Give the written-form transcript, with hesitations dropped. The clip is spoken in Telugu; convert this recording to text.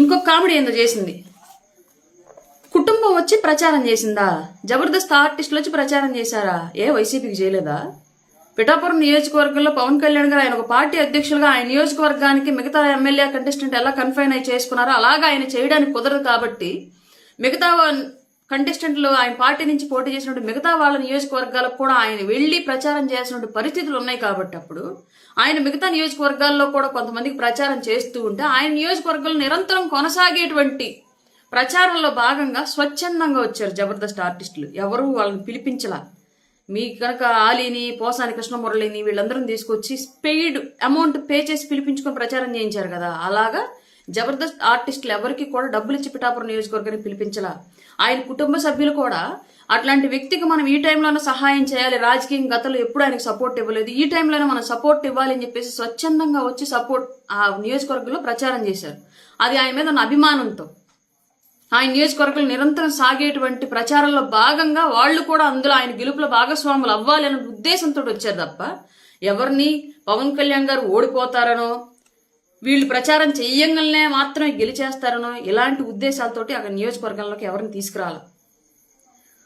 ఇంకొక కామెడీ ఏందో చేసింది. కుటుంబం వచ్చి ప్రచారం చేసిందా? జబర్దస్త్ ఆర్టిస్టులు వచ్చి ప్రచారం చేశారా? వైసీపీకి చేయలేదా? పిఠాపురం నియోజకవర్గంలో పవన్ కళ్యాణ్ గారు ఆయన ఒక పార్టీ అధ్యక్షులుగా ఆయన నియోజకవర్గానికి మిగతా ఎమ్మెల్యే కంటెస్టెంట్ ఎలా కన్ఫైన్ అయి చేసుకున్నారో అలాగా ఆయన చేయడానికి కుదరదు కాబట్టి మిగతా కంటెస్టెంట్లు ఆయన పార్టీ నుంచి పోటీ చేసినటువంటి మిగతా వాళ్ళ నియోజకవర్గాలకు కూడా ఆయన వెళ్ళి ప్రచారం చేయాల్సిన పరిస్థితులు ఉన్నాయి కాబట్టి అప్పుడు ఆయన మిగతా నియోజకవర్గాల్లో కూడా కొంతమందికి ప్రచారం చేస్తూ ఉంటే ఆయన నియోజకవర్గంలో నిరంతరం కొనసాగేటువంటి ప్రచారంలో భాగంగా స్వచ్ఛందంగా వచ్చారు జబర్దస్త్ ఆర్టిస్టులు. ఎవరు వాళ్ళని పిలిపించలా. మీ కనుక ఆలీని, పోసాని కృష్ణమురళిని వీళ్ళందరం తీసుకొచ్చి పెయిడ్ అమౌంట్ పే చేసి పిలిపించుకొని ప్రచారం చేయించారు కదా. అలాగా జబర్దస్త్ ఆర్టిస్టులు ఎవరికి కూడా డబ్బులు ఇచ్చి పిఠాపురం నియోజకవర్గానికి పిలిపించలా. ఆయన కుటుంబ సభ్యులు కూడా అట్లాంటి వ్యక్తికి మనం ఈ టైంలోనే సహాయం చేయాలి, రాజకీయం గతంలో ఎప్పుడు ఆయనకు సపోర్ట్ ఇవ్వలేదు, ఈ టైంలోనే మనం సపోర్ట్ ఇవ్వాలి అని చెప్పేసి స్వచ్ఛందంగా వచ్చి సపోర్ట్ ఆ నియోజకవర్గంలో ప్రచారం చేశారు. అది ఆయన మీద ఉన్న అభిమానంతో. ఆయన నియోజకవర్గంలో నిరంతరం సాగేటువంటి ప్రచారంలో భాగంగా వాళ్ళు కూడా అందులో ఆయన గెలుపులో భాగస్వాములు అవ్వాలి అనే ఉద్దేశంతో వచ్చారు తప్ప ఎవరిని పవన్ కళ్యాణ్ గారు ఓడిపోతారనో వీళ్ళు ప్రచారం చెయ్యంగానే మాత్రమే గెలిచేస్తారనో ఇలాంటి ఉద్దేశాలతోటి అక్కడ నియోజకవర్గంలోకి ఎవరిని తీసుకురాలి.